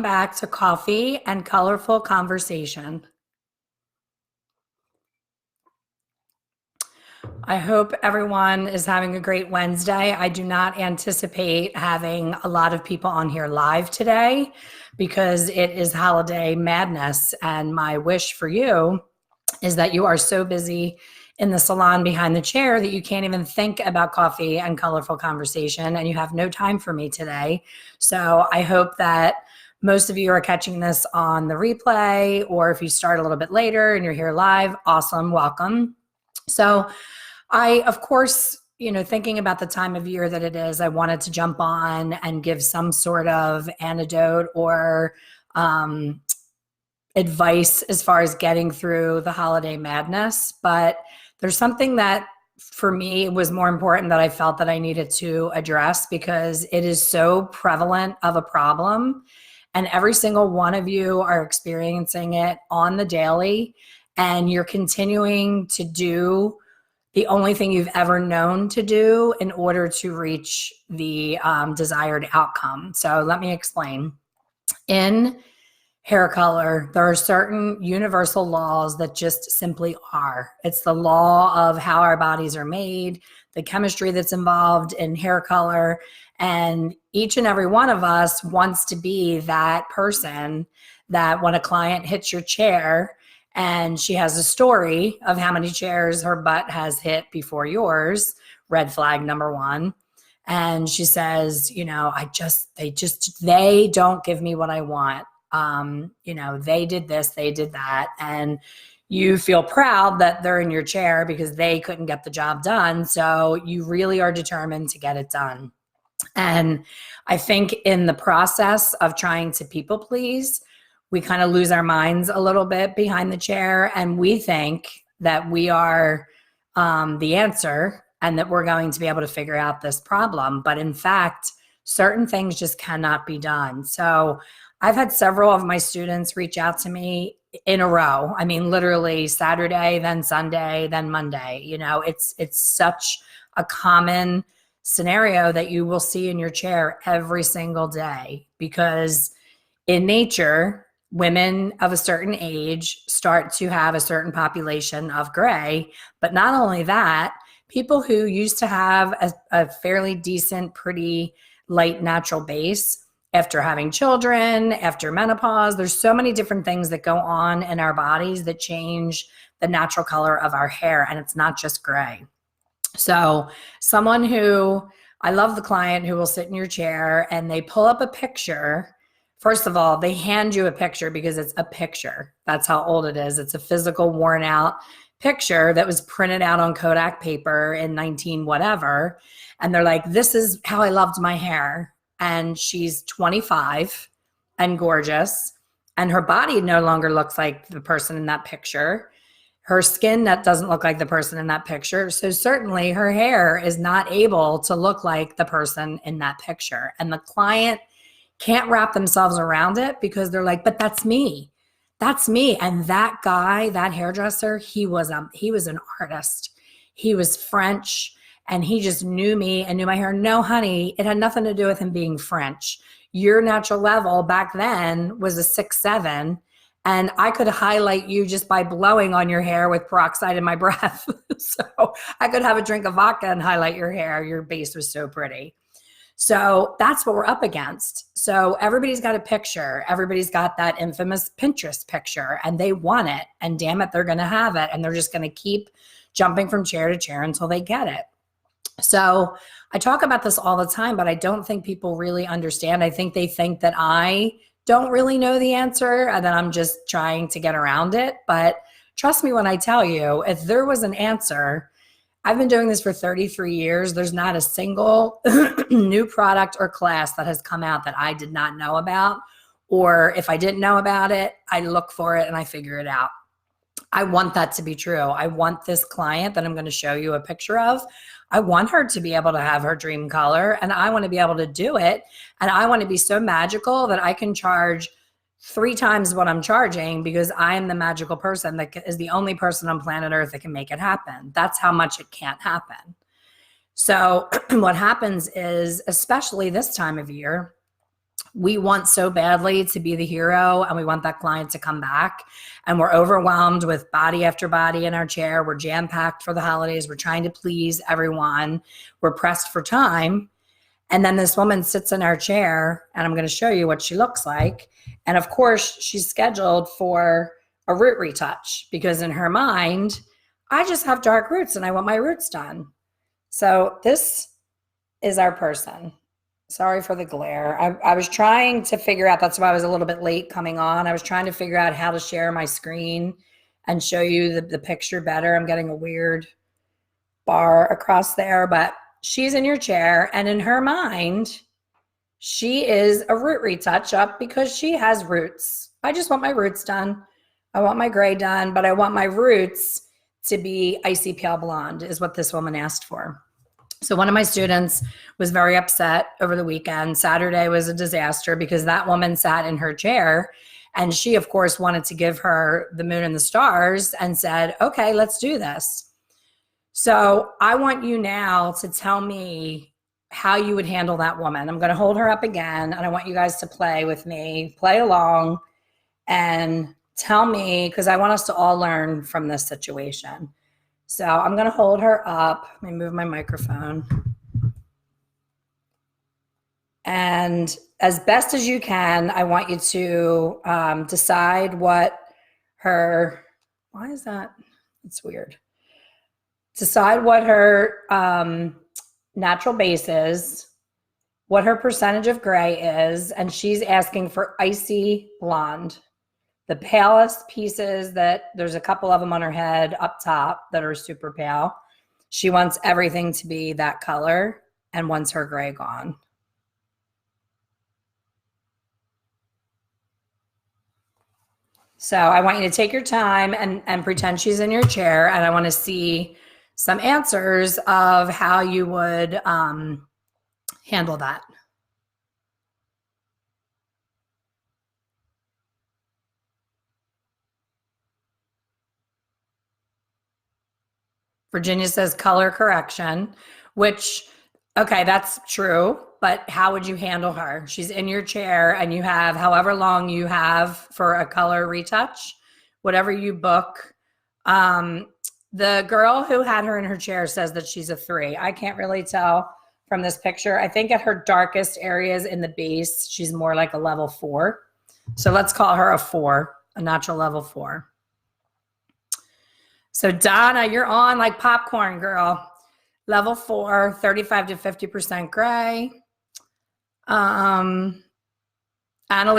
Back to coffee and colorful conversation. I hope everyone is having a great Wednesday. I do not anticipate having a lot of people on here live today because it is holiday madness. And my wish for you is that you are so busy in the salon behind the chair that you can't even think about coffee and colorful conversation, and you have no time for me today. So I hope that most of you are catching this on the replay, or if you start a little bit later and you're here live, awesome, welcome. So I, of course, thinking about the time of year that it is, I wanted to jump on and give some sort of antidote or advice as far as getting through the holiday madness. But there's something that for me was more important that I felt that I needed to address because it is so prevalent of a problem. And every single one of you are experiencing it on the daily, and you're continuing to do the only thing you've ever known to do in order to reach the desired outcome. So let me explain. In hair color, there are certain universal laws that just simply are. It's the law of how our bodies are made, the chemistry that's involved in hair color, and each and every one of us wants to be that person that when a client hits your chair and she has a story of how many chairs her butt has hit before yours, red flag number one. And she says, they don't give me what I want. They did this, they did that. And you feel proud that they're in your chair because they couldn't get the job done. So you really are determined to get it done. And I think in the process of trying to people please, we kind of lose our minds a little bit behind the chair, and we think that we are the answer and that we're going to be able to figure out this problem. But in fact, certain things just cannot be done. So I've had several of my students reach out to me in a row. I mean, literally Saturday, then Sunday, then Monday. It's such a common scenario that you will see in your chair every single day, because in nature, women of a certain age start to have a certain population of gray. But not only that, people who used to have a fairly decent, pretty light natural base after having children, after menopause, there's so many different things that go on in our bodies that change the natural color of our hair. And it's not just gray. So I love the client who will sit in your chair and they pull up a picture. First of all, they hand you a picture because it's a picture. That's how old it is. It's a physical, worn out picture that was printed out on Kodak paper in 19 whatever. And they're like, this is how I loved my hair. And she's 25 and gorgeous. And her body no longer looks like the person in that picture. Her skin that doesn't look like the person in that picture. So certainly her hair is not able to look like the person in that picture. And the client can't wrap themselves around it because they're like, but that's me. That's me. And that guy, that hairdresser, he was an artist. He was French and he just knew me and knew my hair. No, honey, it had nothing to do with him being French. Your natural level back then was a 6'7", and I could highlight you just by blowing on your hair with peroxide in my breath. So I could have a drink of vodka and highlight your hair. Your base was so pretty. So that's what we're up against. So everybody's got a picture. Everybody's got that infamous Pinterest picture and they want it. And damn it, they're going to have it. And they're just going to keep jumping from chair to chair until they get it. So I talk about this all the time, but I don't think people really understand. I think they think that I don't really know the answer and that I'm just trying to get around it. But trust me when I tell you, if there was an answer, I've been doing this for 33 years. There's not a single new product or class that has come out that I did not know about. Or if I didn't know about it, I look for it and I figure it out. I want that to be true. I want this client that I'm going to show you a picture of. I want her to be able to have her dream color, and I want to be able to do it. And I want to be so magical that I can charge 3 times what I'm charging because I am the magical person that is the only person on planet Earth that can make it happen. That's how much it can't happen. So what happens is, especially this time of year, We want so badly to be the hero, and we want that client to come back, and we're overwhelmed with body after body in our chair. We're jam-packed for the holidays. We're trying to please everyone. We're pressed for time. And then this woman sits in our chair, and I'm going to show you what she looks like. And of course, she's scheduled for a root retouch because in her mind, I just have dark roots and I want my roots done. So this is our person. Sorry for the glare. I was trying to figure out, that's why I was a little bit late coming on. I was trying to figure out how to share my screen and show you the picture better. I'm getting a weird bar across there, but she's in your chair, and in her mind, she is a root retouch up because she has roots. I just want my roots done. I want my gray done, but I want my roots to be icy pale blonde is what this woman asked for. So one of my students was very upset over the weekend. Saturday was a disaster because that woman sat in her chair, and she, of course, wanted to give her the moon and the stars and said, okay, let's do this. So I want you now to tell me how you would handle that woman. I'm going to hold her up again, and I want you guys to play with me, play along, and tell me, because I want us to all learn from this situation. So I'm going to hold her up. Let me move my microphone. And as best as you can, I want you to decide what her, why is that? It's weird. Decide what her natural base is, what her percentage of gray is, and she's asking for icy blonde. The palest pieces that there's a couple of them on her head up top that are super pale. She wants everything to be that color and wants her gray gone. So I want you to take your time and pretend she's in your chair, and I want to see some answers of how you would handle that. Virginia says color correction, which, okay, that's true, but how would you handle her? She's in your chair and you have however long you have for a color retouch, whatever you book. The girl who had her in her chair says that she's a 3. I can't really tell from this picture. I think at her darkest areas in the base, she's more like a level 4. So let's call her a 4, a natural level 4. So Donna, you're on like popcorn, girl. Level 4, 35 to 50% gray. Annalie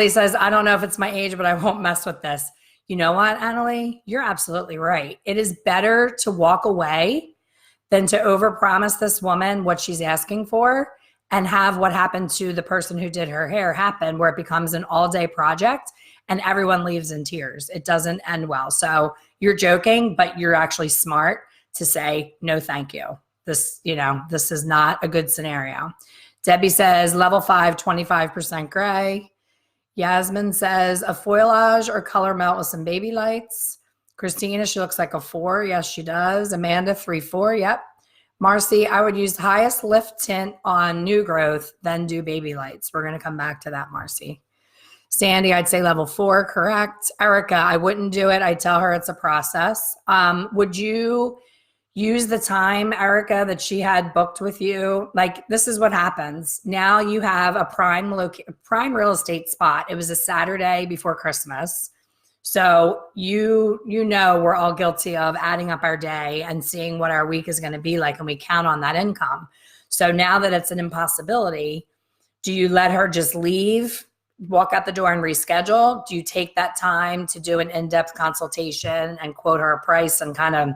says, I don't know if it's my age, but I won't mess with this. You know what, Annalie? You're absolutely right. It is better to walk away than to overpromise this woman what she's asking for and have what happened to the person who did her hair happen, where it becomes an all-day project and everyone leaves in tears. It doesn't end well. So you're joking, but you're actually smart to say, no, thank you. This is not a good scenario. Debbie says level 5, 25% gray. Yasmin says a foilage or color melt with some baby lights. Christina, she looks like a 4. Yes, she does. Amanda, 3-4. Yep. Marcy, I would use highest lift tint on new growth, then do baby lights. We're going to come back to that, Marcy. Sandy, I'd say level 4, correct. Erica, I wouldn't do it. I tell her it's a process. Would you use the time, Erica, that she had booked with you? Like, this is what happens. Now you have a prime real estate spot. It was a Saturday before Christmas. So you know we're all guilty of adding up our day and seeing what our week is going to be like, and we count on that income. So now that it's an impossibility, do you let her just leave, walk out the door and reschedule? Do you take that time to do an in-depth consultation and quote her a price and kind of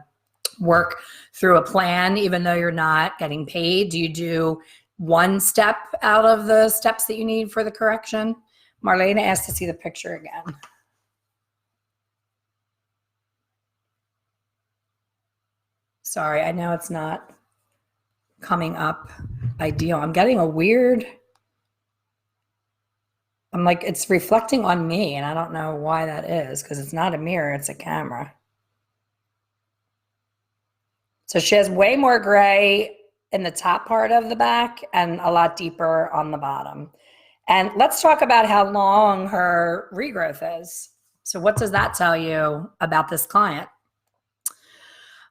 work through a plan, even though you're not getting paid? Do you do one step out of the steps that you need for the correction? Marlena asked to see the picture again. Sorry, I know it's not coming up ideal. I'm getting a weird, I'm like, it's reflecting on me, and I don't know why that is, because it's not a mirror, it's a camera. So she has way more gray in the top part of the back and a lot deeper on the bottom. And let's talk about how long her regrowth is. So what does that tell you about this client?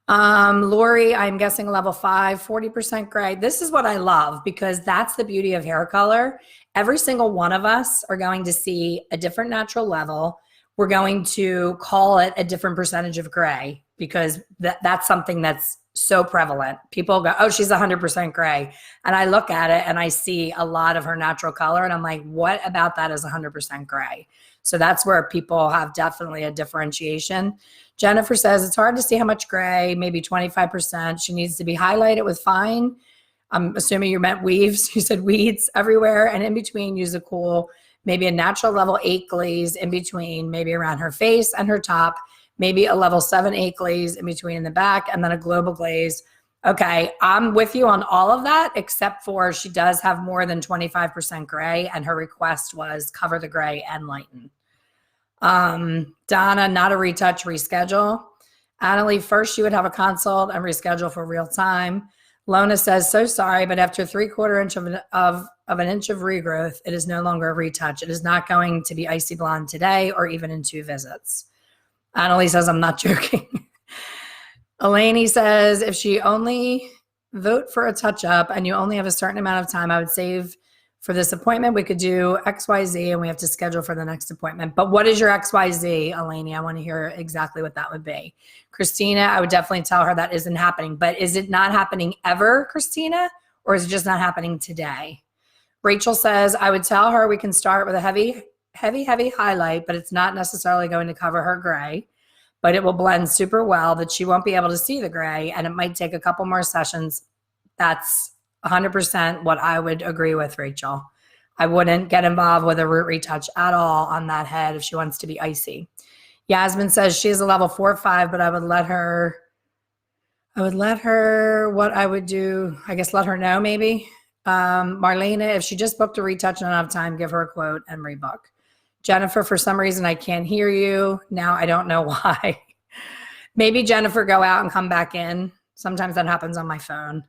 Lori, I'm guessing level 5, 40% gray. This is what I love, because that's the beauty of hair color. Every single one of us are going to see a different natural level. We're going to call it a different percentage of gray, because that's something that's so prevalent. People go, oh, she's 100% gray. And I look at it and I see a lot of her natural color. And I'm like, what about that is 100% gray? So that's where people have definitely a differentiation. Jennifer says it's hard to see how much gray, maybe 25%. She needs to be highlighted with fine. I'm assuming you meant weaves. You said weeds everywhere, and in between use a cool, maybe a natural level 8 glaze in between, maybe around her face and her top, maybe a level 7, 8 glaze in between in the back, and then a global glaze. Okay, I'm with you on all of that, except for she does have more than 25% gray, and her request was cover the gray and lighten. Donna, not a retouch, reschedule. Annalie, first she would have a consult and reschedule for real time. Lona says, so sorry, but after 3/4 inch of an inch of regrowth, it is no longer a retouch. It is not going to be icy blonde today or even in 2 visits. Annalie says, I'm not joking. Elaine says, if she only vote for a touch-up and you only have a certain amount of time, I would save for this appointment. We could do XYZ and we have to schedule for the next appointment. But what is your XYZ, Elaine? I want to hear exactly what that would be. Christina, I would definitely tell her that isn't happening. But is it not happening ever, Christina? Or is it just not happening today? Rachel says, I would tell her we can start with a heavy highlight, but it's not necessarily going to cover her gray. But it will blend super well that she won't be able to see the gray, and it might take a couple more sessions. That's 100% what I would agree with, Rachel. I wouldn't get involved with a root retouch at all on that head if she wants to be icy. Yasmin says she is a level 4 or 5, but I would let her, what I would do, I guess let her know maybe. Marlena, if she just booked a retouch and not have time, give her a quote and rebook. Jennifer, for some reason, I can't hear you. Now I don't know why. Maybe Jennifer, go out and come back in. Sometimes that happens on my phone.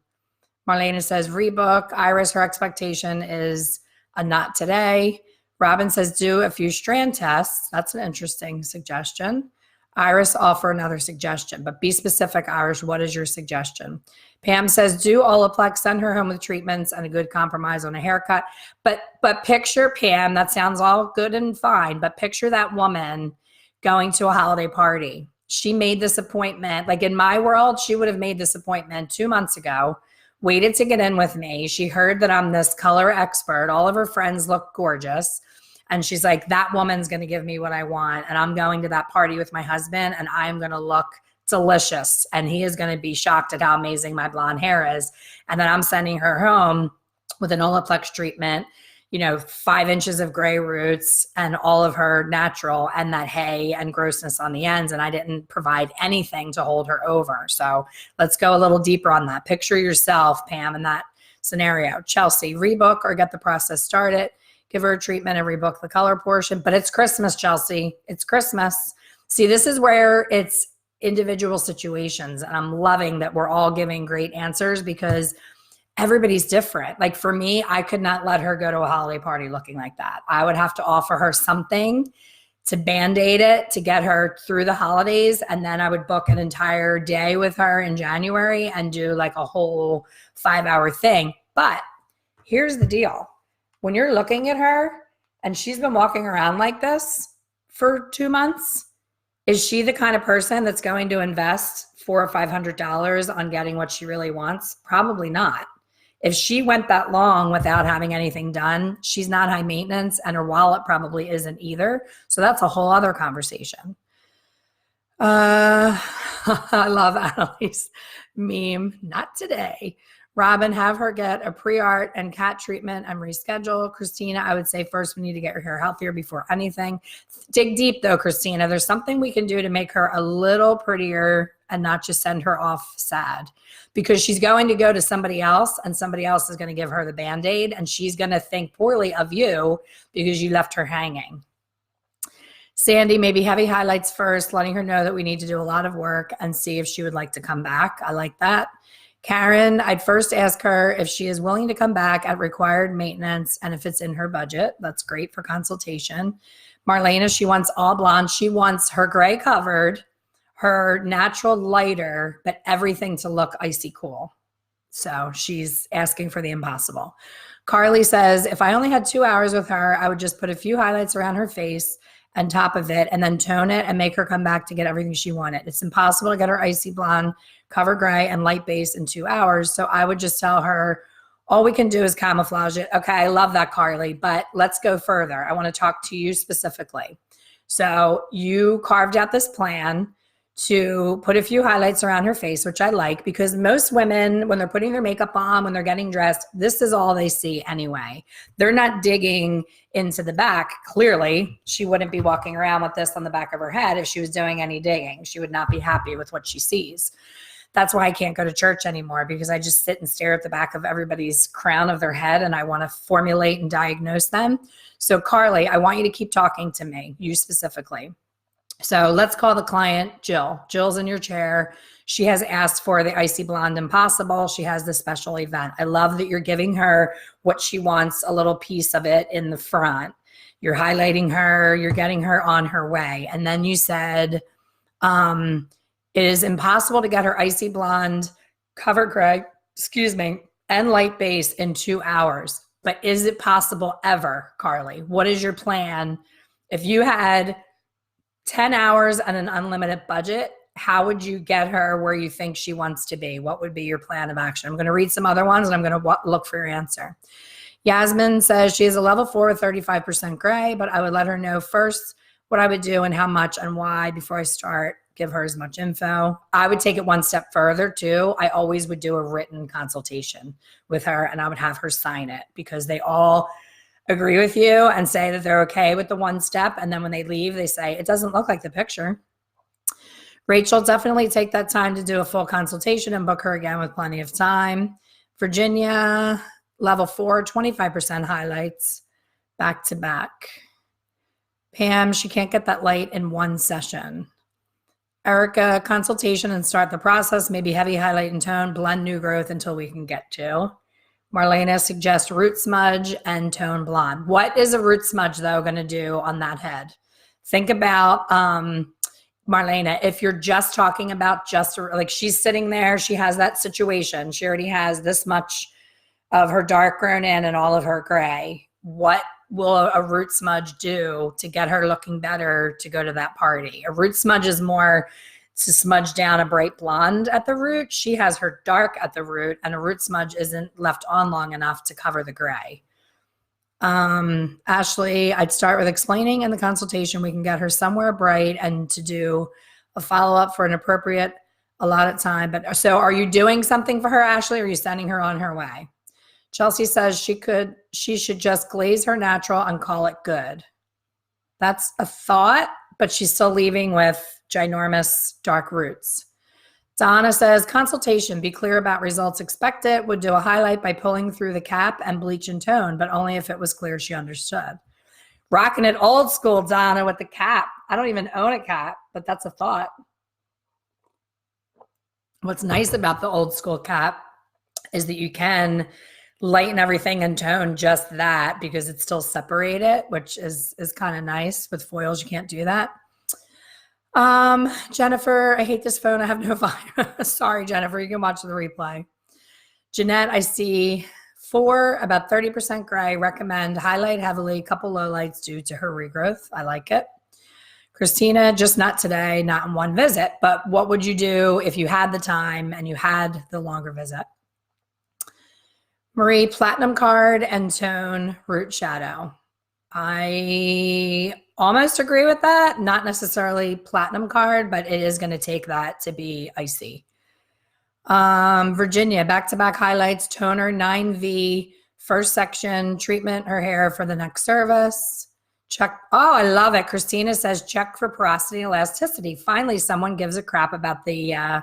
Marlena says, rebook. Iris, her expectation is a not today. Robin says, do a few strand tests. That's an interesting suggestion. Iris, offer another suggestion, but be specific, Iris. What is your suggestion? Pam says, do Olaplex, send her home with treatments and a good compromise on a haircut. But picture, Pam, that sounds all good and fine, but picture that woman going to a holiday party. She made this appointment. Like in my world, she would have made this appointment 2 months ago, waited to get in with me. She heard that I'm this color expert. All of her friends look gorgeous. And she's like, that woman's going to give me what I want. And I'm going to that party with my husband and I'm going to look delicious. And he is going to be shocked at how amazing my blonde hair is. And then I'm sending her home with an Olaplex treatment, 5 inches of gray roots and all of her natural and that hay and grossness on the ends. And I didn't provide anything to hold her over. So let's go a little deeper on that. Picture yourself, Pam, in that scenario. Chelsea, rebook or get the process started. Give her a treatment and rebook the color portion. But it's Christmas, Chelsea. It's Christmas. See, this is where it's individual situations. And I'm loving that we're all giving great answers because everybody's different. Like for me, I could not let her go to a holiday party looking like that. I would have to offer her something to Band-Aid it, to get her through the holidays. And then I would book an entire day with her in January and do like a whole 5-hour thing. But here's the deal. When you're looking at her and she's been walking around like this for 2 months, is she the kind of person that's going to invest $400 or $500 on getting what she really wants? Probably not. If she went that long without having anything done, she's not high maintenance and her wallet probably isn't either. So that's a whole other conversation. I love Annalise meme. Not today. Robin, have her get a pre-art and cat treatment and reschedule. Christina, I would say first we need to get her hair healthier before anything. Dig deep though, Christina. There's something we can do to make her a little prettier and not just send her off sad, because she's going to go to somebody else and somebody else is going to give her the Band-Aid and she's going to think poorly of you because you left her hanging. Sandy, maybe heavy highlights first, letting her know that we need to do a lot of work and see if she would like to come back. I like that. Karen, I'd first ask her if she is willing to come back at required maintenance and if it's in her budget. That's great for consultation. Marlena, she wants all blonde. She wants her gray covered, her natural lighter, but everything to look icy cool. So she's asking for the impossible. Carly says, if I only had 2 hours with her, I would just put a few highlights around her face and top of it and then tone it and make her come back to get everything she wanted. It's impossible to get her icy blonde, cover gray, and light base in 2 hours. So I would just tell her, all we can do is camouflage it. Okay, I love that, Carly, but let's go further. I want to talk to you specifically. So you carved out this plan to put a few highlights around her face, which I like, because most women, when they're putting their makeup on, when they're getting dressed, this is all they see anyway. They're not digging into the back. Clearly, she wouldn't be walking around with this on the back of her head if she was doing any digging. She would not be happy with what she sees. That's why I can't go to church anymore, because I just sit and stare at the back of everybody's crown of their head and I want to formulate and diagnose them. So Carly, I want you to keep talking to me, you specifically. So let's call the client Jill. Jill's in your chair. She has asked for the Icy Blonde Impossible. She has the special event. I love that you're giving her what she wants, a little piece of it in the front. You're highlighting her. You're getting her on her way. And then you said, it is impossible to get her Icy Blonde, cover gray, and light base in 2 hours. But is it possible ever, Carly? What is your plan? If you had 10 hours and an unlimited budget, how would you get her where you think she wants to be? What would be your plan of action? I'm going to read some other ones and I'm going to look for your answer. Yasmin says she is a level 4, 35% gray, but I would let her know first what I would do and how much and why before I start. Give her as much info. I would take it one step further too. I always would do a written consultation with her and I would have her sign it, because they all agree with you and say that they're okay with the one step. And then when they leave, they say, it doesn't look like the picture. Rachel, definitely take that time to do a full consultation and book her again with plenty of time. Virginia, level 4, 25% highlights, back to back. Pam, she can't get that light in one session. Erica, consultation and start the process, maybe heavy highlight and tone, blend new growth until we can get to. Marlena suggests root smudge and tone blonde. What is a root smudge, though, going to do on that head? Think about, Marlena, if you're just talking about just like she's sitting there, she has that situation. She already has this much of her dark grown in and all of her gray. What will a root smudge do to get her looking better to go to that party? A root smudge is more to smudge down a bright blonde at the root. She has her dark at the root, and a root smudge isn't left on long enough to cover the gray. Ashley, I'd start with explaining in the consultation we can get her somewhere bright and to do a follow-up for an appropriate allotted time. But so are you doing something for her, Ashley, or are you sending her on her way? Chelsea says she should just glaze her natural and call it good. That's a thought, but she's still leaving with ginormous dark roots. Donna says, consultation, be clear about results expected, would do a highlight by pulling through the cap and bleach and tone, but only if it was clear she understood. Rocking it old school, Donna, with the cap. I don't even own a cap, but that's a thought. What's nice about the old school cap is that you can lighten everything and tone just that, because it's still separated, which is kind of nice. With foils, you can't do that. Jennifer, I hate this phone. I have no volume. Sorry, Jennifer. You can watch the replay. Jeanette, I see 4, about 30% gray. Recommend highlight heavily, couple lowlights due to her regrowth. I like it. Christina, just not today, not in one visit, but what would you do if you had the time and you had the longer visit? Marie, platinum card and tone root shadow. I almost agree with that. Not necessarily platinum card, but it is going to take that to be icy. Virginia, back-to-back highlights, toner 9V, first section, treatment her hair for the next service. Check. Oh, I love it. Christina says, check for porosity and elasticity. Finally, someone gives a crap about the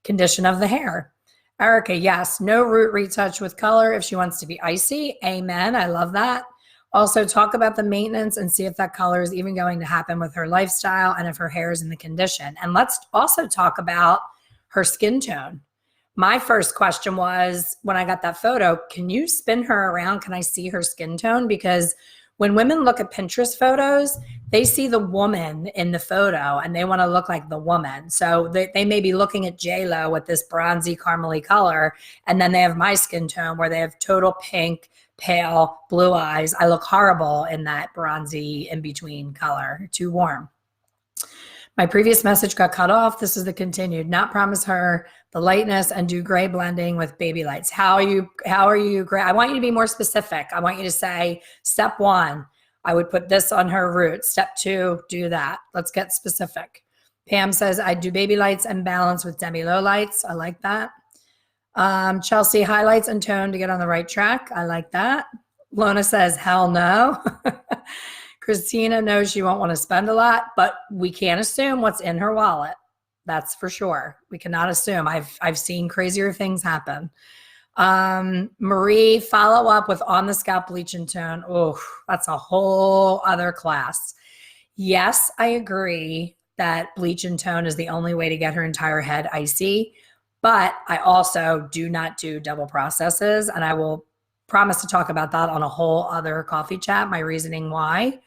condition of the hair. Erica, yes, no root retouch with color if she wants to be icy. Amen. I love that. Also, talk about the maintenance and see if that color is even going to happen with her lifestyle and if her hair is in the condition. And let's also talk about her skin tone. My first question was, when I got that photo, can you spin her around? Can I see her skin tone? Because when women look at Pinterest photos, they see the woman in the photo and they want to look like the woman. So they may be looking at J-Lo with this bronzy caramely color, and then they have my skin tone where they have total pink, pale, blue eyes. I look horrible in that bronzy in-between color, too warm. My previous message got cut off. This is the continued. Not promise her the lightness and do gray blending with baby lights. How are you gray? I want you to be more specific. I want you to say, step 1, I would put this on her root. Step 2, do that. Let's get specific. Pam says, I do baby lights and balance with demi-low lights. I like that. Chelsea, highlights and tone to get on the right track. I like that. Lona says, hell no. Christina knows she won't want to spend a lot, but we can't assume what's in her wallet. That's for sure. We cannot assume. I've seen crazier things happen. Marie, follow up with on the scalp bleach and tone. Oh, that's a whole other class. Yes, I agree that bleach and tone is the only way to get her entire head icy, but I also do not do double processes, and I will promise to talk about that on a whole other coffee chat, my reasoning why.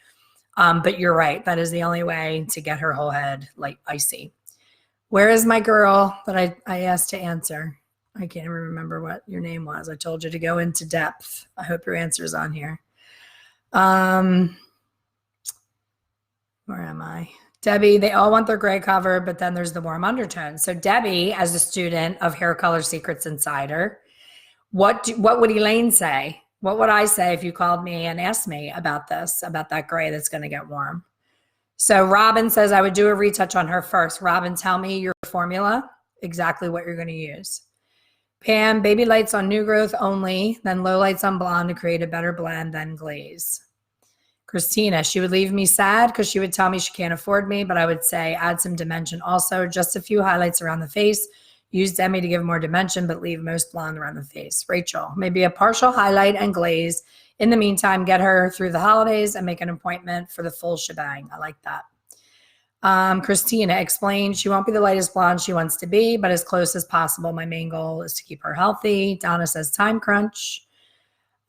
But you're right. That is the only way to get her whole head like icy. Where is my girl that I asked to answer? I can't even remember what your name was. I told you to go into depth. I hope your answer is on here. Where am I? Debbie, they all want their gray cover, but then there's the warm undertone. So Debbie, as a student of Hair Color Secrets Insider, what would Elaine say? What would I say if you called me and asked me about this, about that gray that's going to get warm? So Robin says, I would do a retouch on her first. Robin, tell me your formula, exactly what you're going to use. Pam, baby lights on new growth only, then low lights on blonde to create a better blend, then glaze. Christina, she would leave me sad because she would tell me she can't afford me, but I would say add some dimension also, just a few highlights around the face. Use demi to give more dimension, but leave most blonde around the face. Rachel, maybe a partial highlight and glaze. In the meantime, get her through the holidays and make an appointment for the full shebang. I like that. Christina, explain she won't be the lightest blonde she wants to be, but as close as possible. My main goal is to keep her healthy. Donna says time crunch.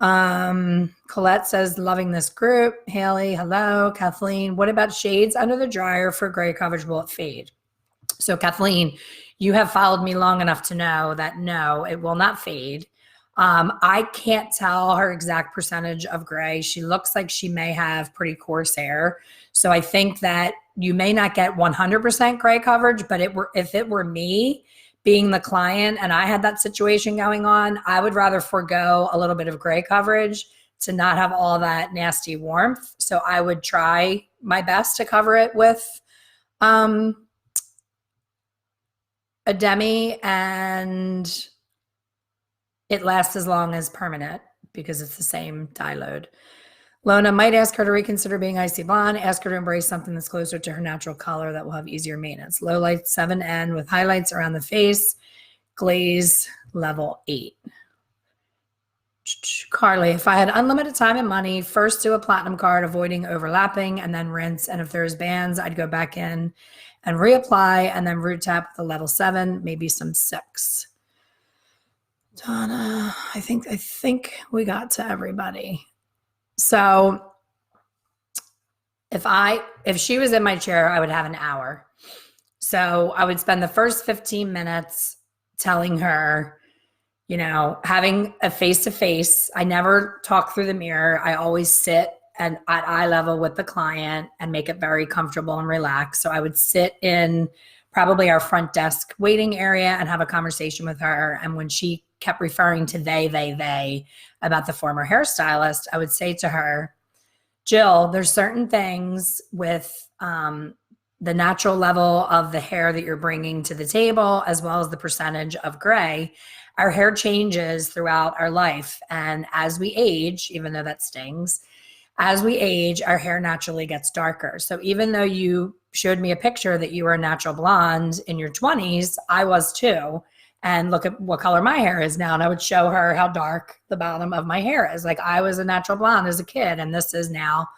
Colette says loving this group. Haley, hello. Kathleen, what about shades under the dryer for gray coverage? Will it fade? So Kathleen, you have followed me long enough to know that no, it will not fade. I can't tell her exact percentage of gray. She looks like she may have pretty coarse hair. So I think that you may not get 100% gray coverage, but if it were me being the client and I had that situation going on, I would rather forego a little bit of gray coverage to not have all that nasty warmth. So I would try my best to cover it with a demi, and it lasts as long as permanent because it's the same dye load. Lona, might ask her to reconsider being icy blonde. Ask her to embrace something that's closer to her natural color that will have easier maintenance. Low light 7N with highlights around the face. Glaze level 8. Carly, if I had unlimited time and money, first do a platinum card, avoiding overlapping, and then rinse. And if there's bands, I'd go back in and reapply, and then root tap with a level 7, maybe some 6. Donna, I think we got to everybody. So if she was in my chair, I would have an hour. So I would spend the first 15 minutes telling her, you know, having a face-to-face. I never talk through the mirror. I always sit at eye level with the client and make it very comfortable and relaxed. So I would sit in probably our front desk waiting area and have a conversation with her. And when she kept referring to they about the former hairstylist, I would say to her, Jill, there's certain things with the natural level of the hair that you're bringing to the table, as well as the percentage of gray. Our hair changes throughout our life. And as we age, even though that stings, as we age, our hair naturally gets darker. So even though you showed me a picture that you were a natural blonde in your 20s, I was too. And look at what color my hair is now. And I would show her how dark the bottom of my hair is. Like, I was a natural blonde as a kid, and this is now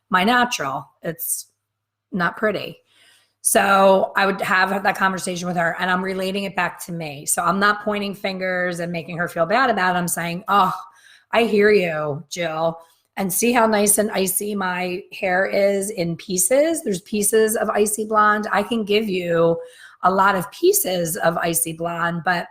my natural. It's not pretty. So I would have that conversation with her, and I'm relating it back to me. So I'm not pointing fingers and making her feel bad about it. I'm saying, oh, I hear you, Jill. And see how nice and icy my hair is in pieces. There's pieces of icy blonde. I can give you a lot of pieces of icy blonde, but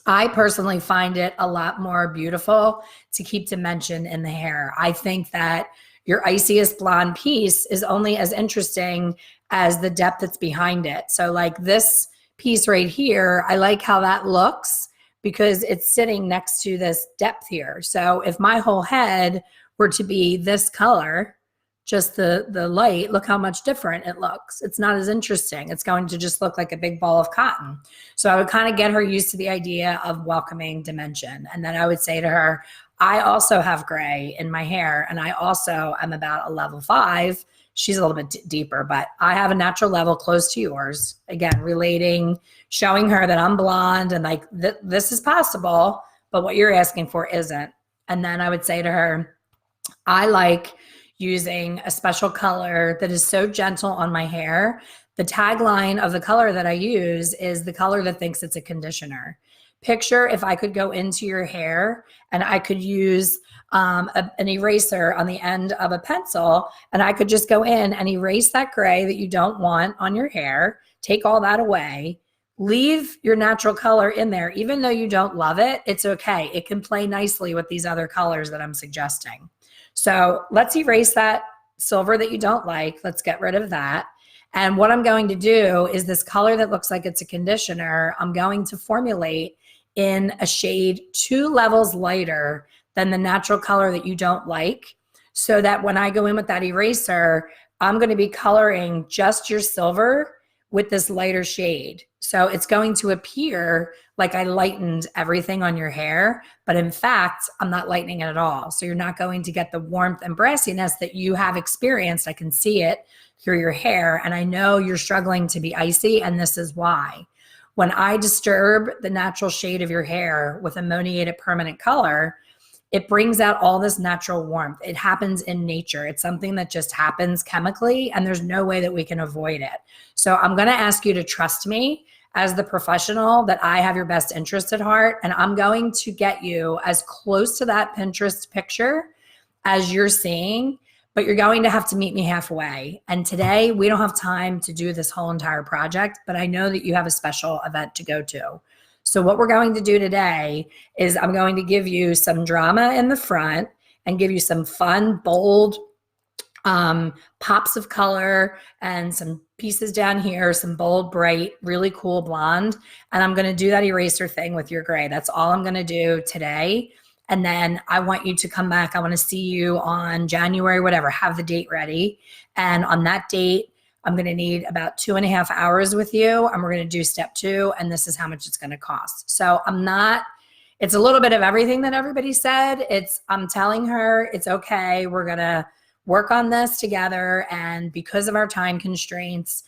I personally find it a lot more beautiful to keep dimension in the hair. I think that your iciest blonde piece is only as interesting as the depth that's behind it. So like this piece right here, I like how that looks because it's sitting next to this depth here. So if my whole head were to be this color, just the light, look how much different it looks. It's not as interesting. It's going to just look like a big ball of cotton. So I would kind of get her used to the idea of welcoming dimension. And then I would say to her, I also have gray in my hair, and I also am about a level 5. She's a little bit deeper, but I have a natural level close to yours. Again, relating, showing her that I'm blonde and like this is possible, but what you're asking for isn't. And then I would say to her, I like using a special color that is so gentle on my hair. The tagline of the color that I use is the color that thinks it's a conditioner. Picture if I could go into your hair and I could use an eraser on the end of a pencil, and I could just go in and erase that gray that you don't want on your hair, take all that away, leave your natural color in there. Even though you don't love it, it's okay. It can play nicely with these other colors that I'm suggesting. So let's erase that silver that you don't like. Let's get rid of that. And what I'm going to do is this color that looks like it's a conditioner, I'm going to formulate in a shade 2 levels lighter than the natural color that you don't like, so that when I go in with that eraser, I'm going to be coloring just your silver with this lighter shade. So it's going to appear like I lightened everything on your hair, but in fact, I'm not lightening it at all. So you're not going to get the warmth and brassiness that you have experienced. I can see it through your hair, and I know you're struggling to be icy, and this is why. When I disturb the natural shade of your hair with ammoniated permanent color, it brings out all this natural warmth. It happens in nature. It's something that just happens chemically, and there's no way that we can avoid it. So I'm going to ask you to trust me as the professional that I have your best interest at heart, and I'm going to get you as close to that Pinterest picture as you're seeing, but you're going to have to meet me halfway. And today we don't have time to do this whole entire project, but I know that you have a special event to go to. So what we're going to do today is I'm going to give you some drama in the front and give you some fun, bold pops of color and some pieces down here, some bold, bright, really cool blonde. And I'm going to do that eraser thing with your gray. That's all I'm going to do today. And then I want you to come back. I want to see you on January, whatever, have the date ready. And on that date, I'm going to need about 2.5 hours with you, and we're going to do step 2, and this is how much it's going to cost. So it's a little bit of everything that everybody said. I'm telling her it's okay. We're going to work on this together. And because of our time constraints,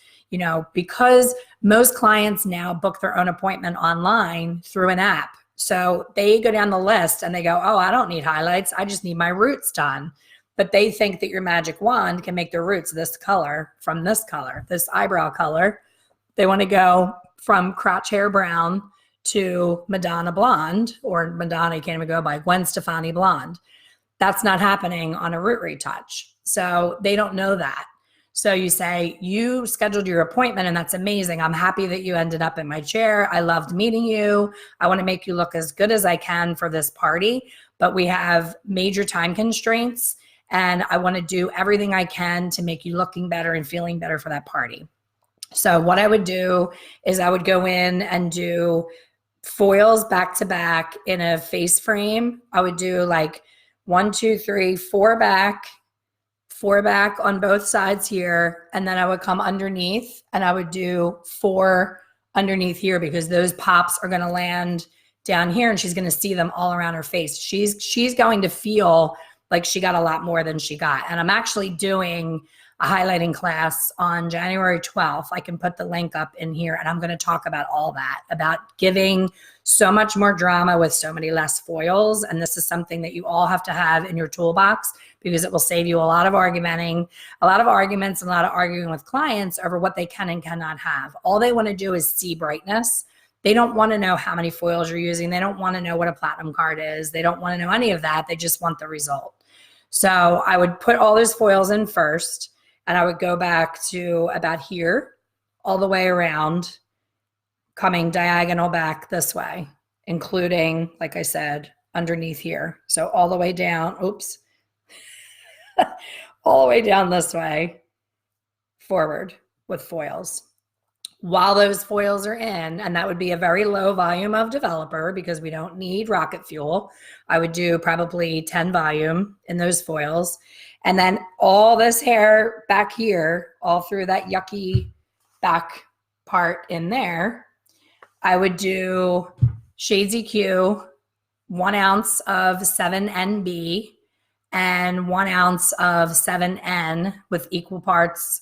because most clients now book their own appointment online through an app. So they go down the list and they go, oh, I don't need highlights. I just need my roots done. But they think that your magic wand can make their roots this color from this color, this eyebrow color. They want to go from crotch hair brown to Madonna blonde, or Madonna, you can't even go by Gwen Stefani blonde. That's not happening on a root retouch. So they don't know that. So you say, you scheduled your appointment, and that's amazing. I'm happy that you ended up in my chair. I loved meeting you. I want to make you look as good as I can for this party, but we have major time constraints, and I want to do everything I can to make you looking better and feeling better for that party. So what I would do is I would go in and do foils back to back in a face frame. I would do like 1, 2, 3, 4 back, 4 back on both sides here. And then I would come underneath and I would do 4 underneath here, because those pops are going to land down here and she's going to see them all around her face. She's going to feel like she got a lot more than she got. And I'm actually doing a highlighting class on January 12th. I can put the link up in here, and I'm going to talk about all that, about giving so much more drama with so many less foils. And this is something that you all have to have in your toolbox, because it will save you a lot of arguments, and a lot of arguing with clients over what they can and cannot have. All they want to do is see brightness. They don't want to know how many foils you're using. They don't want to know what a platinum card is. They don't want to know any of that. They just want the result. So I would put all those foils in first, and I would go back to about here, all the way around, coming diagonal back this way, including, like I said, underneath here. So all the way down, oops, all the way down this way, forward with foils. While those foils are in, and that would be a very low volume of developer because we don't need rocket fuel, I would do probably 10 volume in those foils. And then all this hair back here, all through that yucky back part in there, I would do Shades EQ, 1 ounce of 7NB and 1 ounce of 7N with equal parts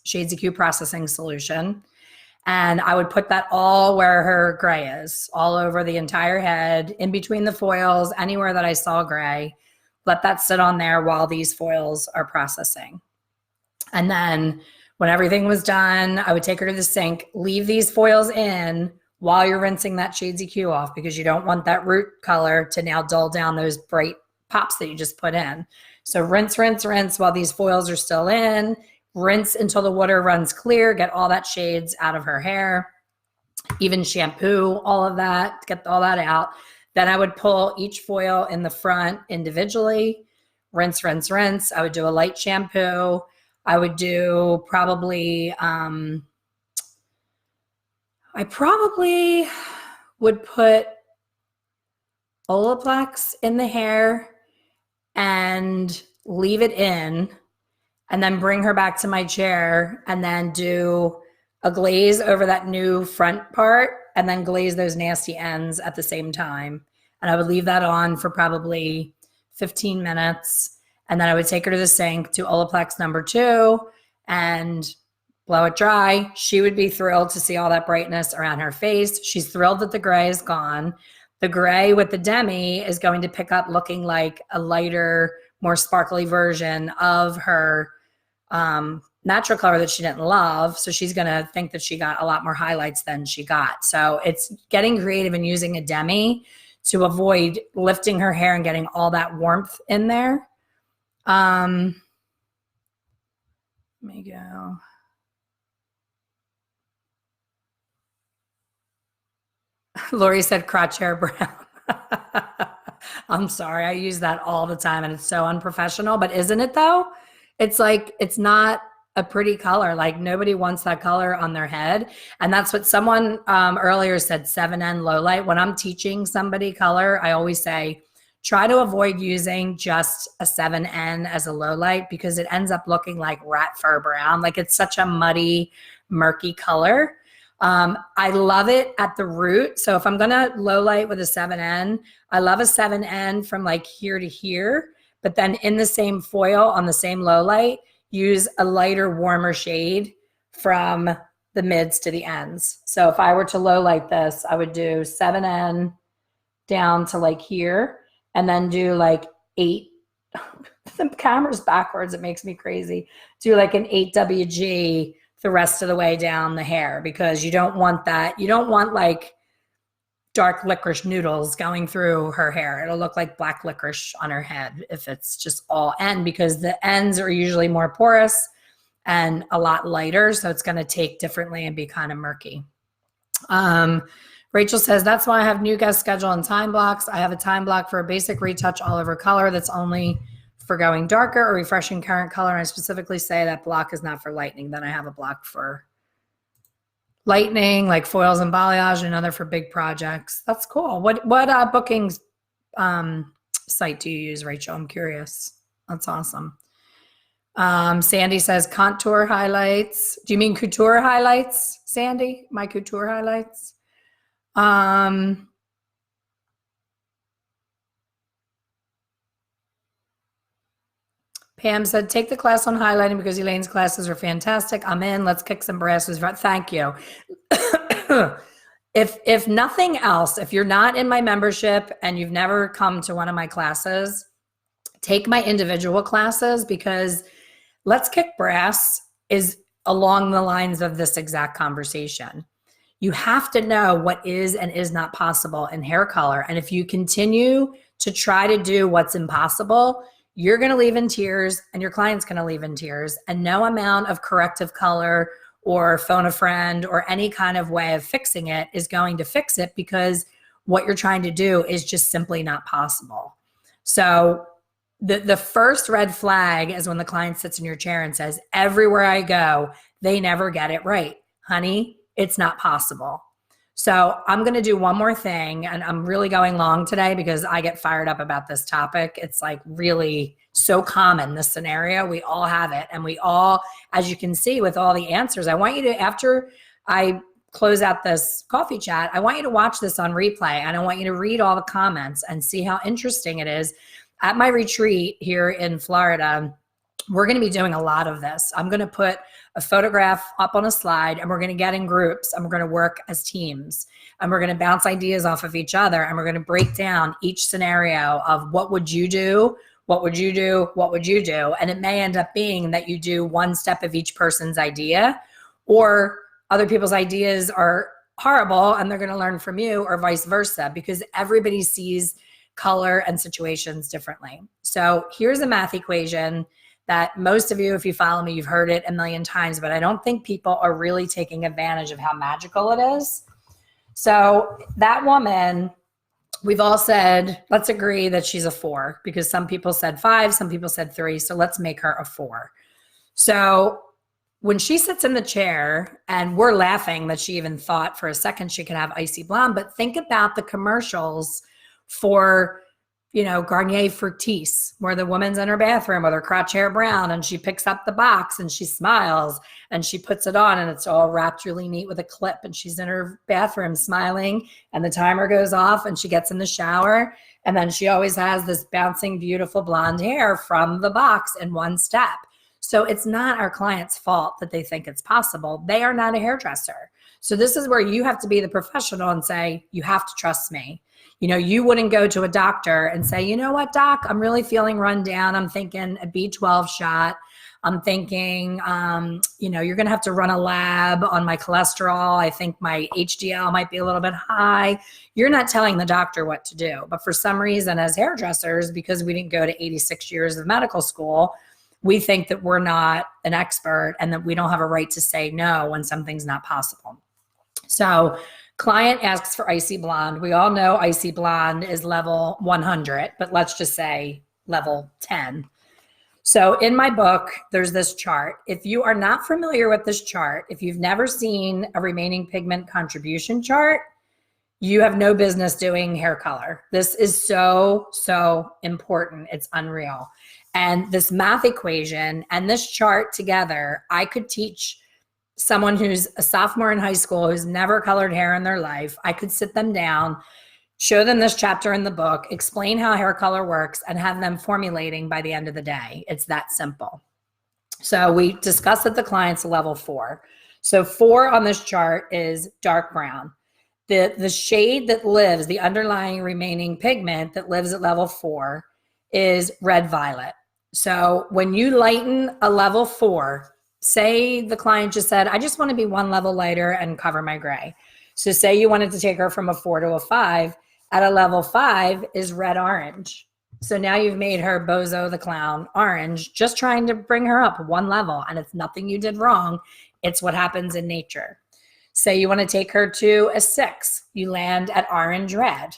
Shades EQ processing solution. And I would put that all where her gray is, all over the entire head, in between the foils, anywhere that I saw gray. Let that sit on there while these foils are processing. And then when everything was done, I would take her to the sink, leave these foils in while you're rinsing that Shades EQ off, because you don't want that root color to now dull down those bright pops that you just put in. So rinse, rinse, rinse while these foils are still in. Rinse until the water runs clear, get all that shades out of her hair, even shampoo, all of that, get all that out. Then I would pull each foil in the front individually, rinse, rinse, rinse. I would do a light shampoo. I would do probably, I probably would put Olaplex in the hair and leave it in, and then bring her back to my chair and then do a glaze over that new front part and then glaze those nasty ends at the same time. And I would leave that on for probably 15 minutes. And then I would take her to the sink, do Olaplex number 2 and blow it dry. She would be thrilled to see all that brightness around her face. She's thrilled that the gray is gone. The gray with the demi is going to pick up looking like a lighter, more sparkly version of her natural color that she didn't love. So she's going to think that she got a lot more highlights than she got. So it's getting creative and using a demi to avoid lifting her hair and getting all that warmth in there. Let me go. Lori said crotch hair brown. I'm sorry. I use that all the time and it's so unprofessional, but isn't it though? It's like, it's not a pretty color. Like nobody wants that color on their head. And that's what someone earlier said, 7N low light. When I'm teaching somebody color, I always say, try to avoid using just a 7N as a low light because it ends up looking like rat fur brown. Like it's such a muddy, murky color. I love it at the root. So if I'm going to low light with a 7N, I love a 7N from like here to here, but then in the same foil on the same low light, use a lighter, warmer shade from the mids to the ends. So if I were to low light this, I would do 7N down to like here and then do like 8. The camera's backwards. It makes me crazy. Do like an 8WG the rest of the way down the hair because you don't want that. You don't want like dark licorice noodles going through her hair. It'll look like black licorice on her head if it's just all end because the ends are usually more porous and a lot lighter. So it's going to take differently and be kind of murky. Rachel says, that's why I have new guest schedule and time blocks. I have a time block for a basic retouch all over color that's only for going darker or refreshing current color. And I specifically say that block is not for lightening. Then I have a block for lightening, like foils and balayage, and another for big projects. That's cool. What bookings site do you use, Rachel? I'm curious. That's awesome. Sandy says contour highlights. Do you mean couture highlights, Sandy? My couture highlights? Pam said, take the class on highlighting because Elaine's classes are fantastic. I'm in. Let's kick some brasses. Thank you. If nothing else, if you're not in my membership and you've never come to one of my classes, take my individual classes, because Let's Kick Brass is along the lines of this exact conversation. You have to know what is and is not possible in hair color. And if you continue to try to do what's impossible, you're going to leave in tears and your client's going to leave in tears. And no amount of corrective color or phone a friend or any kind of way of fixing it is going to fix it, because what you're trying to do is just simply not possible. So the first red flag is when the client sits in your chair and says, everywhere I go, they never get it right. Honey, it's not possible. So I'm going to do one more thing, and I'm really going long today because I get fired up about this topic. It's like really so common, this scenario. We all have it. And we all, as you can see with all the answers, I want you to, after I close out this coffee chat, I want you to watch this on replay, and I want you to read all the comments and see how interesting it is. At my retreat here in Florida, we're going to be doing a lot of this. I'm going to put a photograph up on a slide, and we're going to get in groups, and we're going to work as teams, and we're going to bounce ideas off of each other, and we're going to break down each scenario of what would you do? What would you do? What would you do? And it may end up being that you do one step of each person's idea, or other people's ideas are horrible and they're going to learn from you, or vice versa, because everybody sees color and situations differently. So here's a math equation that most of you, if you follow me, you've heard it a million times, but I don't think people are really taking advantage of how magical it is. So that woman, we've all said, let's agree that she's a 4, because some people said 5, some people said 3. So let's make her a 4. So when she sits in the chair, and we're laughing that she even thought for a second she could have icy blonde, but think about the commercials for, Garnier Fructis, where the woman's in her bathroom with her crotch hair brown, and she picks up the box and she smiles and she puts it on, and it's all wrapped really neat with a clip, and she's in her bathroom smiling, and the timer goes off, and she gets in the shower, and then she always has this bouncing, beautiful blonde hair from the box in one step. So it's not our client's fault that they think it's possible. They are not a hairdresser. So this is where you have to be the professional and say, you have to trust me. You wouldn't go to a doctor and say, you know what, doc, I'm really feeling run down. I'm thinking a B12 shot. I'm thinking, you're going to have to run a lab on my cholesterol. I think my HDL might be a little bit high. You're not telling the doctor what to do. But for some reason, as hairdressers, because we didn't go to 86 years of medical school, we think that we're not an expert and that we don't have a right to say no when something's not possible. So client asks for icy blonde. We all know icy blonde is level 100, but let's just say level 10. So in my book, there's this chart. If you are not familiar with this chart, if you've never seen a remaining pigment contribution chart, you have no business doing hair color. This is so, so important. It's unreal. And this math equation and this chart together, I could teach someone who's a sophomore in high school who's never colored hair in their life. I could sit them down, show them this chapter in the book, explain how hair color works, and have them formulating by the end of the day. It's that simple. So we discussed that the client's level 4. So 4 on this chart is dark brown. The shade that lives, the underlying remaining pigment that lives at level 4 is red violet. So when you lighten a level 4, say the client just said, I just want to be one level lighter and cover my gray. So say you wanted to take her from a 4 to a 5, at a level 5 is red orange. So now you've made her Bozo the Clown orange, just trying to bring her up one level, and it's nothing you did wrong. It's what happens in nature. Say you want to take her to a 6, you land at orange red.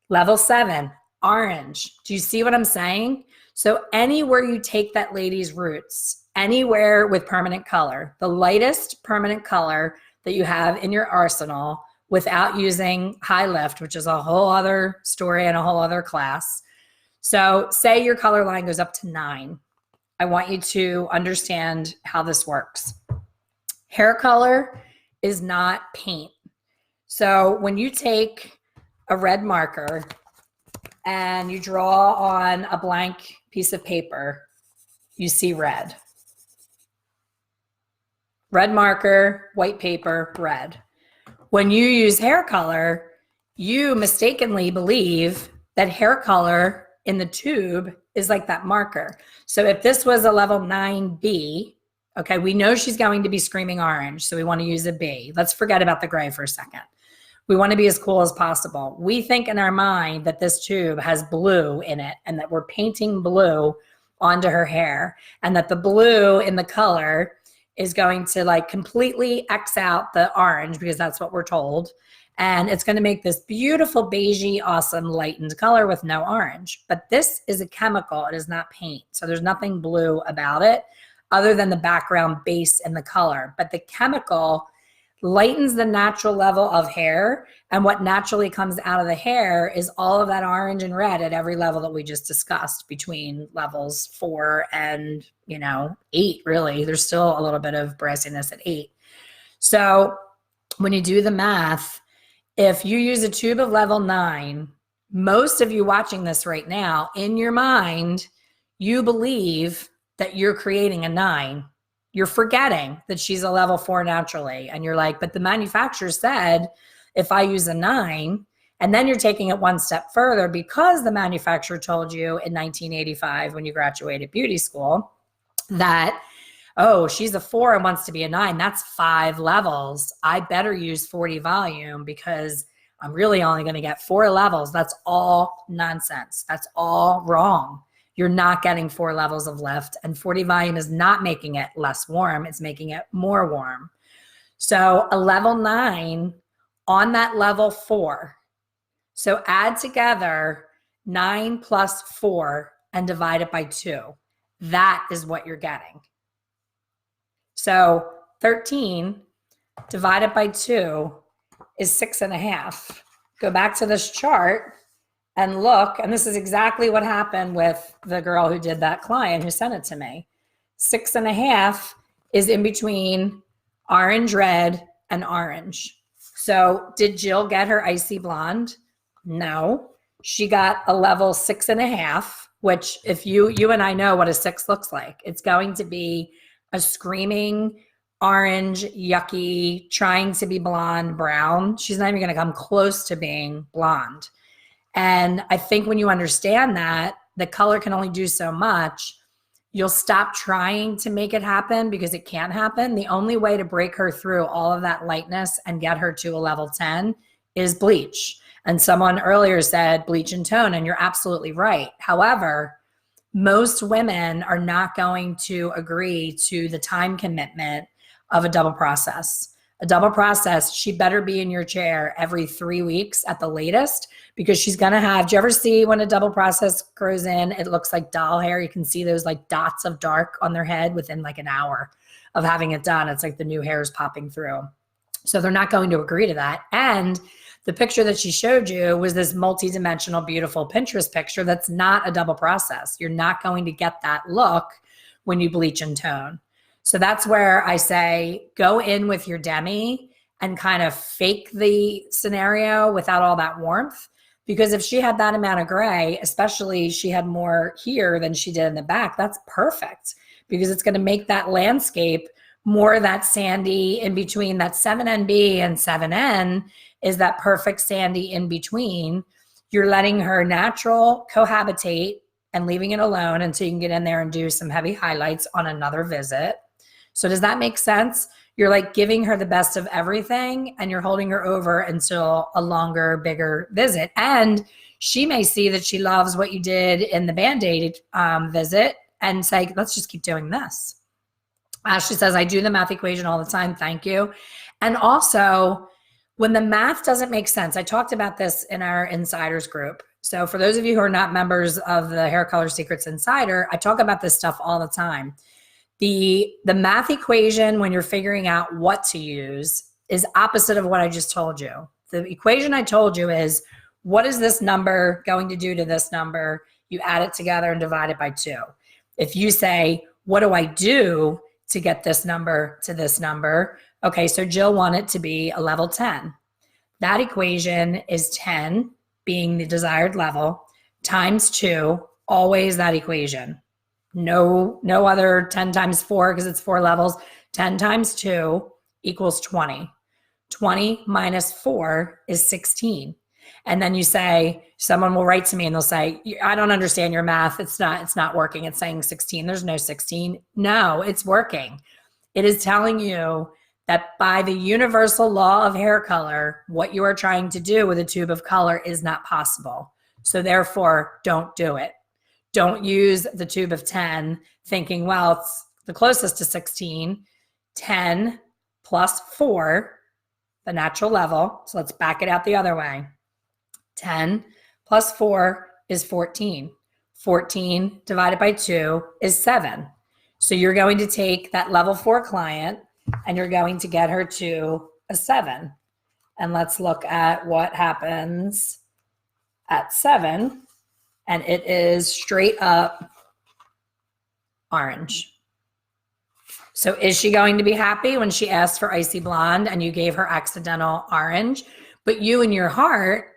Level 7, orange. Do you see what I'm saying? So anywhere you take that lady's roots, anywhere with permanent color, the lightest permanent color that you have in your arsenal without using high lift, which is a whole other story and a whole other class. So say your color line goes up to 9. I want you to understand how this works. Hair color is not paint. So when you take a red marker and you draw on a blank piece of paper, you see red. Red marker, white paper, red. When you use hair color, you mistakenly believe that hair color in the tube is like that marker. So if this was a level 9B, okay, we know she's going to be screaming orange, so we want to use a B. Let's forget about the gray for a second. We want to be as cool as possible. We think in our mind that this tube has blue in it and that we're painting blue onto her hair, and that the blue in the color is going to like completely X out the orange, because that's what we're told. And it's going to make this beautiful beigey, awesome lightened color with no orange. But this is a chemical. It is not paint. So there's nothing blue about it other than the background base and the color. But the chemical lightens the natural level of hair. And what naturally comes out of the hair is all of that orange and red at every level that we just discussed, between levels 4 and, 8, really. There's still a little bit of brassiness at 8. So when you do the math, if you use a tube of level 9, most of you watching this right now, in your mind, you believe that you're creating a 9. You're forgetting that she's a level 4 naturally. And you're like, but the manufacturer said, if I use a 9, and then you're taking it one step further, because the manufacturer told you in 1985 when you graduated beauty school that, oh, she's a 4 and wants to be a 9. That's 5 levels. I better use 40 volume because I'm really only going to get 4 levels. That's all nonsense. That's all wrong. You're not getting 4 levels of lift, and 40 volume is not making it less warm. It's making it more warm. So a level 9 on that level 4. So add together 9 plus 4 and divide it by 2. That is what you're getting. So 13 divided by 2 is 6.5. Go back to this chart and look, and this is exactly what happened with the girl who did that client who sent it to me. 6.5 is in between orange, red, and orange. So did Jill get her icy blonde? No. She got a level 6.5, which if you and I know what a 6 looks like. It's going to be a screaming orange, yucky, trying to be blonde, brown. She's not even going to come close to being blonde. And I think when you understand that the color can only do so much, you'll stop trying to make it happen, because it can't happen. The only way to break her through all of that lightness and get her to a level 10 is bleach. And someone earlier said bleach and tone, and you're absolutely right. However, most women are not going to agree to the time commitment of a double process. A double process, she better be in your chair every 3 weeks at the latest, because she's going to have, do you ever see when a double process grows in, it looks like doll hair? You can see those like dots of dark on their head within like an hour of having it done. It's like the new hair is popping through. So they're not going to agree to that. And the picture that she showed you was this multi-dimensional, beautiful Pinterest picture that's not a double process. You're not going to get that look when you bleach and tone. So that's where I say, go in with your demi and kind of fake the scenario without all that warmth. Because if she had that amount of gray, especially she had more here than she did in the back, that's perfect, because it's going to make that landscape more that sandy in between. That 7NB and 7N is that perfect sandy in between. You're letting her natural cohabitate and leaving it alone until you can get in there and do some heavy highlights on another visit. So does that make sense? You're like giving her the best of everything, and you're holding her over until a longer, bigger visit. And she may see that she loves what you did in the Band-Aid visit and say, let's just keep doing this. Ashley says, I do the math equation all the time. Thank you. And also, when the math doesn't make sense, I talked about this in our insiders group. So for those of you who are not members of the Hair Color Secrets Insider, I talk about this stuff all the time. The math equation, when you're figuring out what to use, is opposite of what I just told you. The equation I told you is, what is this number going to do to this number? You add it together and divide it by 2. If you say, what do I do to get this number to this number? Okay, so Jill wanted to be a level 10. That equation is 10 being the desired level times 2, always that equation. No other 10 times 4 because it's 4 levels. 10 times 2 equals 20. 20 minus 4 is 16. And then you say, someone will write to me and they'll say, I don't understand your math. It's not working. It's saying 16. There's no 16. No, it's working. It is telling you that by the universal law of hair color, what you are trying to do with a tube of color is not possible. So therefore, don't do it. Don't use the tube of 10 thinking, well, it's the closest to 16. 10 plus 4, the natural level. So let's back it out the other way. 10 plus 4 is 14. 14 divided by 2 is 7. So you're going to take that level 4 client and you're going to get her to a 7. And let's look at what happens at 7. And it is straight up orange. So is she going to be happy when she asked for icy blonde and you gave her accidental orange? But you in your heart,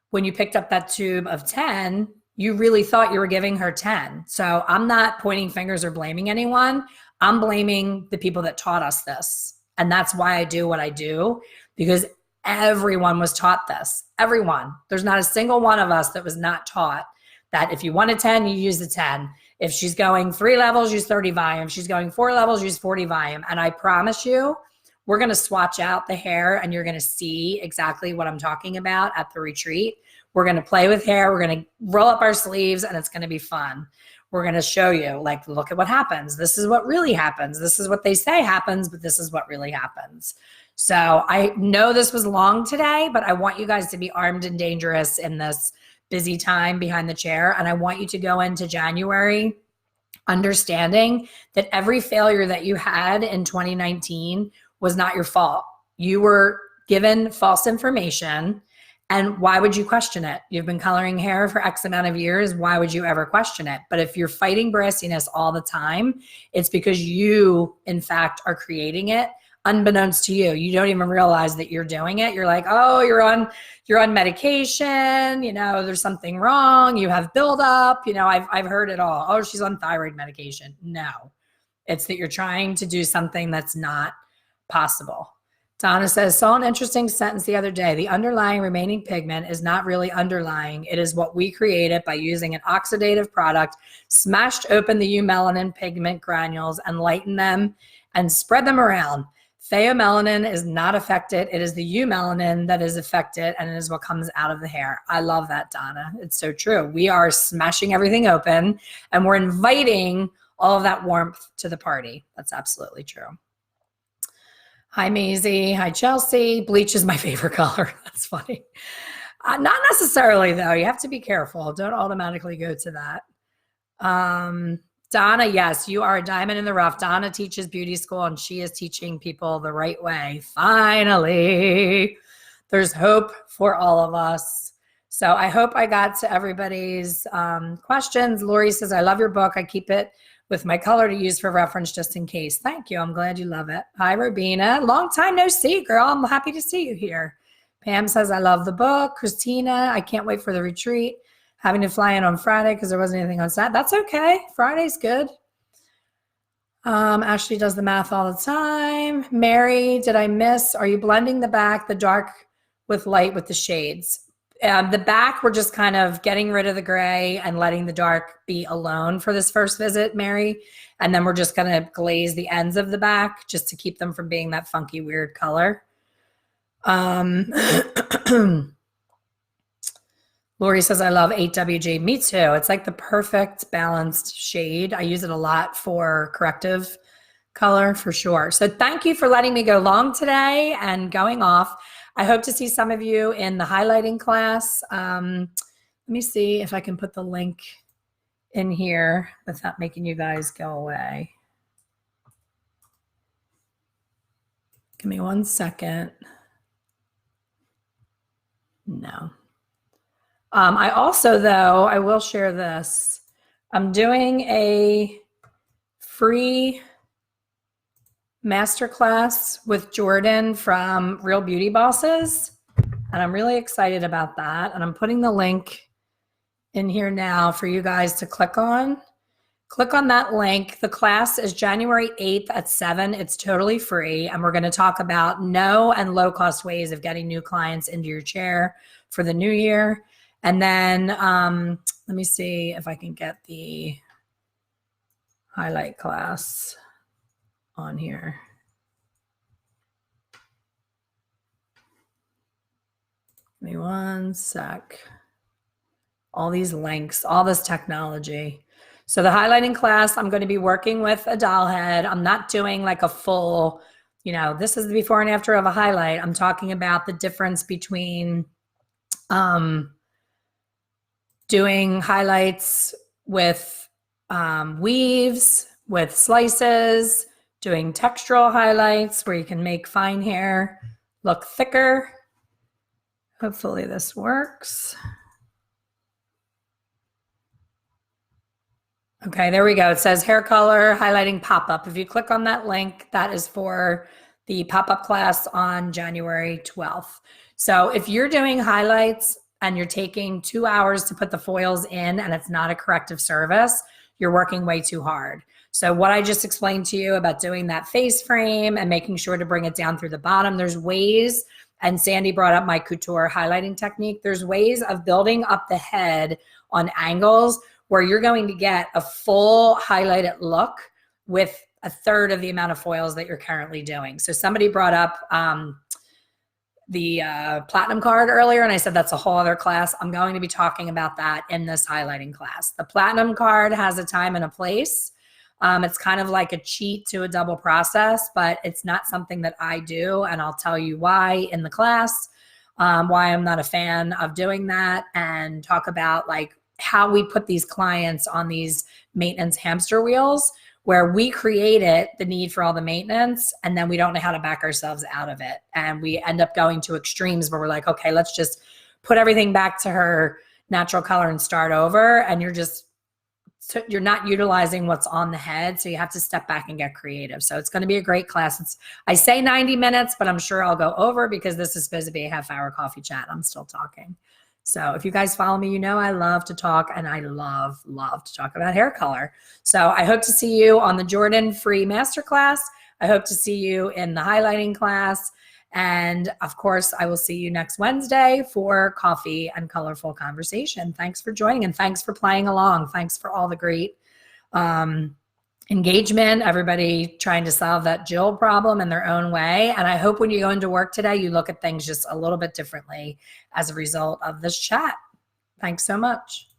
when you picked up that tube of 10, you really thought you were giving her 10. So I'm not pointing fingers or blaming anyone. I'm blaming the people that taught us this. And that's why I do what I do, because everyone was taught this. Everyone. There's not a single one of us that was not taught that if you want a 10, you use the 10. If she's going 3 levels, use 30 volume. If she's going 4 levels, use 40 volume. And I promise you, we're going to swatch out the hair and you're going to see exactly what I'm talking about at the retreat. We're going to play with hair. We're going to roll up our sleeves and it's going to be fun. We're going to show you, like, look at what happens. This is what really happens. This is what they say happens, but this is what really happens. So I know this was long today, but I want you guys to be armed and dangerous in this busy time behind the chair. And I want you to go into January understanding that every failure that you had in 2019 was not your fault. You were given false information. And why would you question it? You've been coloring hair for X amount of years. Why would you ever question it? But if you're fighting brassiness all the time, it's because you, in fact, are creating it unbeknownst to you. You don't even realize that you're doing it. You're like, oh, you're on medication. You know, there's something wrong. You have buildup. You know, I've heard it all. Oh, she's on thyroid medication. No, it's that you're trying to do something that's not possible. Donna says, saw an interesting sentence the other day. The underlying remaining pigment is not really underlying. It is what we created by using an oxidative product, smashed open the eumelanin pigment granules and lighten them and spread them around. Pheomelanin is not affected. It is the eumelanin that is affected, and it is what comes out of the hair. I love that, Donna. It's so true. We are smashing everything open, and we're inviting all of that warmth to the party. That's absolutely true. Hi, Maisie. Hi, Chelsea. Bleach is my favorite color. That's funny. Not necessarily, though. You have to be careful. Don't automatically go to that. Donna, yes, you are a diamond in the rough. Donna teaches beauty school, and she is teaching people the right way. Finally, there's hope for all of us. So I hope I got to everybody's questions. Lori says, I love your book. I keep it with my color to use for reference just in case. Thank you. I'm glad you love it. Hi, Robina. Long time no see, girl. I'm happy to see you here. Pam says, I love the book. Christina, I can't wait for the retreat. Having to fly in on Friday because there wasn't anything on Saturday. That's okay. Friday's good. Ashley does the math all the time. Mary, did I miss? Are you blending the back, the dark with light with the shades? The back, we're just kind of getting rid of the gray and letting the dark be alone for this first visit, Mary. And then we're just going to glaze the ends of the back just to keep them from being that funky, weird color. Lori says, I love 8WG. Me too. It's like the perfect balanced shade. I use it a lot for corrective color for sure. So thank you for letting me go long today and going off. I hope to see some of you in the highlighting class. Let me see if I can put the link in here without making you guys go away. Give me 1 second. No. I also, though, I will share this. I'm doing a free masterclass with Jordan from Real Beauty Bosses, and I'm really excited about that. And I'm putting the link in here now for you guys to click on. Click on that link. The class is January 8th at 7. It's totally free. And we're going to talk about no and low cost ways of getting new clients into your chair for the new year. And then let me see if I can get the highlight class on here. Give me one sec. All these links, all this technology. So the highlighting class, I'm going to be working with a doll head. I'm not doing like a full, this is the before and after of a highlight. I'm talking about the difference between doing highlights with weaves, with slices, doing textural highlights where you can make fine hair look thicker. Hopefully this works. Okay, there we go. It says hair color highlighting pop-up. If you click on that link, that is for the pop-up class on January 12th. So if you're doing highlights and you're taking 2 hours to put the foils in and it's not a corrective service, you're working way too hard. So what I just explained to you about doing that face frame and making sure to bring it down through the bottom, there's ways, and Sandy brought up my couture highlighting technique. There's ways of building up the head on angles where you're going to get a full highlighted look with a third of the amount of foils that you're currently doing. So somebody brought up the platinum card earlier, and I said that's a whole other class. I'm going to be talking about that in this highlighting class. The platinum card has a time and a place. It's kind of like a cheat to a double process, but it's not something that I do, and I'll tell you why in the class, why I'm not a fan of doing that, and talk about like how we put these clients on these maintenance hamster wheels where we created the need for all the maintenance and then we don't know how to back ourselves out of it. And we end up going to extremes where we're like, okay, let's just put everything back to her natural color and start over. And you're not utilizing what's on the head. So you have to step back and get creative. So it's going to be a great class. I say 90 minutes, but I'm sure I'll go over because this is supposed to be a half-hour coffee chat. I'm still talking. So if you guys follow me, I love to talk, and I love to talk about hair color. So I hope to see you on the Jordan free masterclass. I hope to see you in the highlighting class. And of course, I will see you next Wednesday for coffee and colorful conversation. Thanks for joining and thanks for playing along. Thanks for all the great engagement, everybody trying to solve that Jill problem in their own way. And I hope when you go into work today, you look at things just a little bit differently as a result of this chat. Thanks so much.